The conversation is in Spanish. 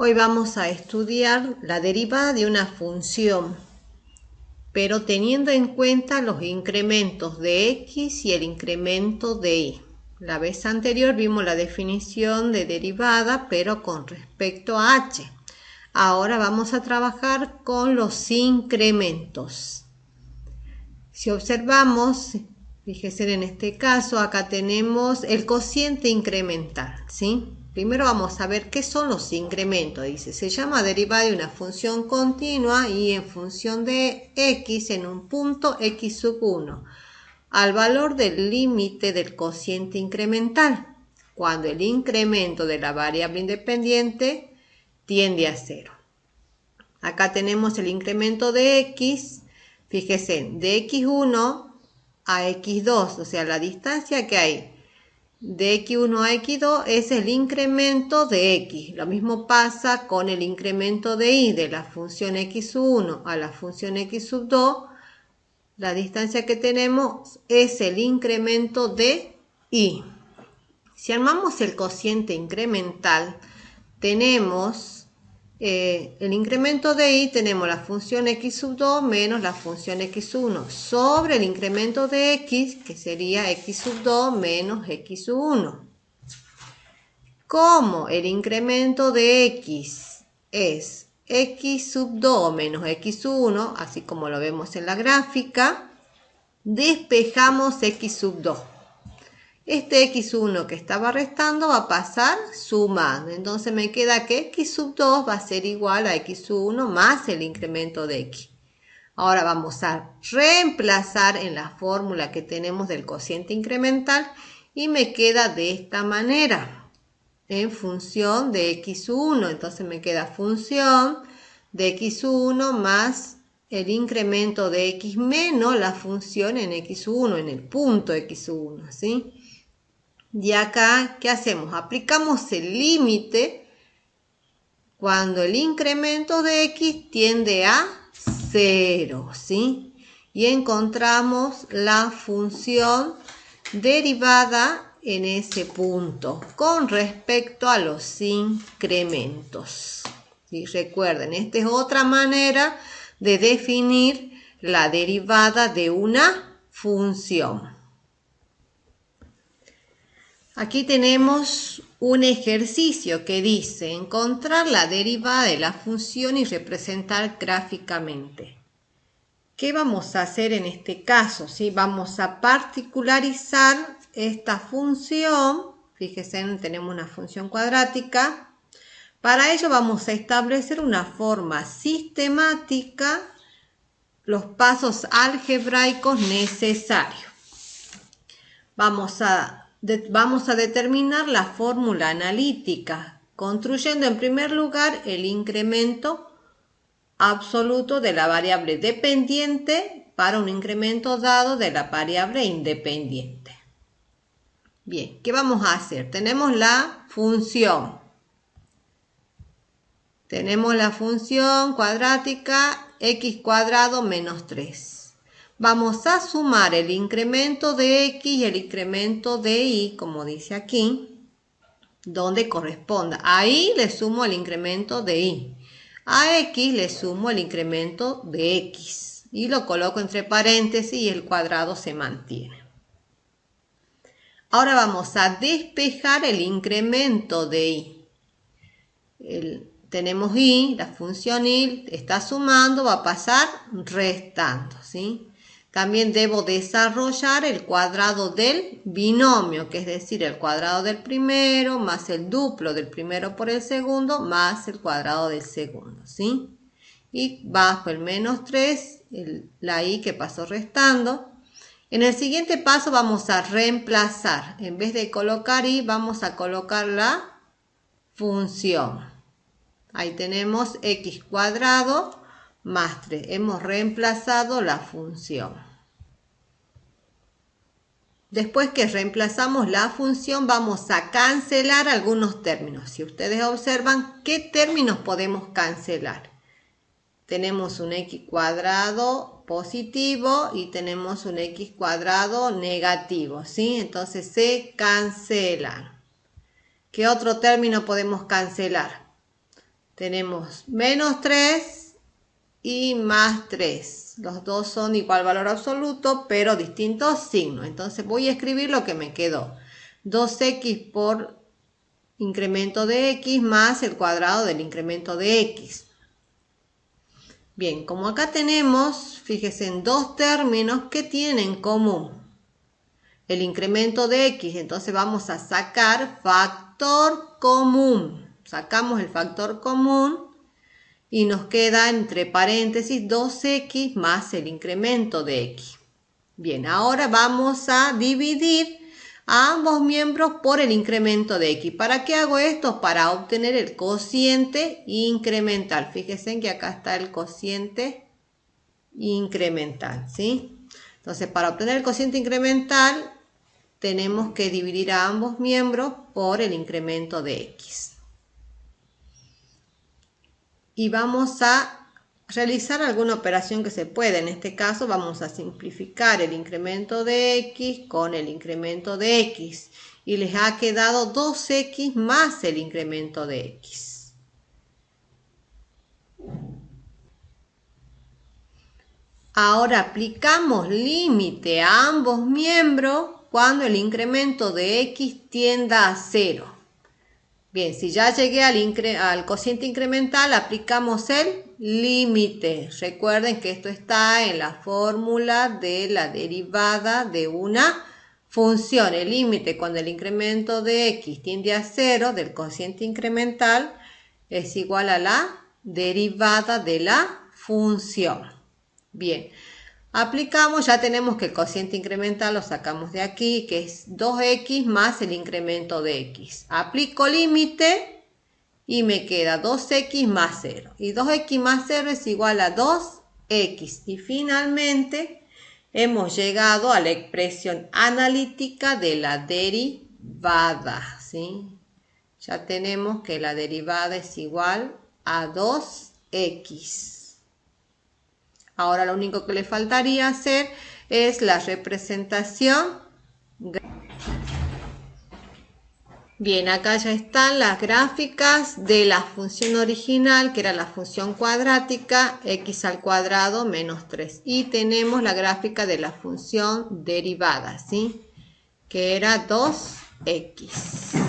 Hoy vamos a estudiar la derivada de una función, pero teniendo en cuenta los incrementos de x y el incremento de y. La vez anterior vimos la definición de derivada, pero con respecto a h. Ahora vamos a trabajar con los incrementos. Si observamos, fíjense en este caso, acá tenemos el cociente incremental, ¿sí? Primero vamos a ver qué son los incrementos. Dice, se llama derivada de una función continua y en función de x en un punto x sub 1 al valor del límite del cociente incremental, cuando el incremento de la variable independiente tiende a 0. Acá tenemos el incremento de x, fíjense, de x1 a x2, o sea, la distancia que hay de x1 a x2 es el incremento de x. Lo mismo pasa con el incremento de y, de la función x sub 1 a la función x sub 2. La distancia que tenemos es el incremento de y. Si armamos el cociente incremental, tenemos el incremento de y, tenemos la función x sub 2 menos la función x sub 1 sobre el incremento de x, que sería x sub 2 menos x sub 1. Como el incremento de x es x sub 2 menos x sub 1, así como lo vemos en la gráfica, despejamos x sub 2. Este x sub 1 que estaba restando va a pasar sumando. Entonces me queda que x sub 2 va a ser igual a x sub 1 más el incremento de x. Ahora vamos a reemplazar en la fórmula que tenemos del cociente incremental y me queda de esta manera, en función de x sub 1. Entonces me queda función de x sub 1 más el incremento de x menos la función en x sub 1, en el punto x sub 1, ¿sí? Y acá, ¿qué hacemos? Aplicamos el límite cuando el incremento de x tiende a 0, ¿sí? Y encontramos la función derivada en ese punto con respecto a los incrementos. ¿Sí? Recuerden, esta es otra manera de definir la derivada de una función. Aquí tenemos un ejercicio que dice encontrar la derivada de la función y representar gráficamente. ¿Qué vamos a hacer en este caso? ¿Sí? Vamos a particularizar esta función. Fíjense, tenemos una función cuadrática. Para ello vamos a establecer una forma sistemática, los pasos algebraicos necesarios. Vamos a determinar la fórmula analítica, construyendo en primer lugar el incremento absoluto de la variable dependiente para un incremento dado de la variable independiente. Bien, ¿qué vamos a hacer? Tenemos la función. Tenemos la función cuadrática x cuadrado menos 3. Vamos a sumar el incremento de x y el incremento de y, como dice aquí, donde corresponda. A y le sumo el incremento de y. A x le sumo el incremento de x. Y lo coloco entre paréntesis y el cuadrado se mantiene. Ahora vamos a despejar el incremento de y. Tenemos y, la función y está sumando, va a pasar restando, ¿sí? También debo desarrollar el cuadrado del binomio, que es decir, el cuadrado del primero más el duplo del primero por el segundo más el cuadrado del segundo, ¿sí? Y bajo el menos 3, la y que pasó restando. En el siguiente paso vamos a reemplazar. En vez de colocar y, vamos a colocar la función. Ahí tenemos x cuadrado más 3. Hemos reemplazado la función. Después que reemplazamos la función, vamos a cancelar algunos términos. Si ustedes observan, ¿qué términos podemos cancelar? Tenemos un x cuadrado positivo y tenemos un x cuadrado negativo, ¿sí? Entonces se cancelan. ¿Qué otro término podemos cancelar? Tenemos menos 3 y más 3. Los dos son igual valor absoluto, pero distintos signos. Entonces voy a escribir lo que me quedó. 2x por incremento de x más el cuadrado del incremento de x. Bien, como acá tenemos, fíjense, en dos términos que tienen en común el incremento de x, entonces vamos a sacar factor común. Sacamos el factor común y nos queda entre paréntesis 2x más el incremento de x. Bien, ahora vamos a dividir a ambos miembros por el incremento de x. ¿Para qué hago esto? Para obtener el cociente incremental. Fíjense que acá está el cociente incremental, ¿sí? Entonces, para obtener el cociente incremental, tenemos que dividir a ambos miembros por el incremento de x. Y vamos a realizar alguna operación que se puede. En este caso vamos a simplificar el incremento de x con el incremento de x. Y les ha quedado 2x más el incremento de x. Ahora aplicamos límite a ambos miembros cuando el incremento de x tienda a 0. Bien, si ya llegué al cociente incremental, aplicamos el límite. Recuerden que esto está en la fórmula de la derivada de una función. El límite cuando el incremento de x tiende a 0 del cociente incremental es igual a la derivada de la función. Bien, aplicamos, ya tenemos que el cociente incremental lo sacamos de aquí, que es 2x más el incremento de x. Aplico límite y me queda 2x más 0. Y 2x más 0 es igual a 2x. Y finalmente hemos llegado a la expresión analítica de la derivada, ¿sí? Ya tenemos que la derivada es igual a 2x. Ahora lo único que le faltaría hacer es la representación. Bien, acá ya están las gráficas de la función original, que era la función cuadrática, x al cuadrado menos 3. Y tenemos la gráfica de la función derivada, ¿sí? Que era 2x.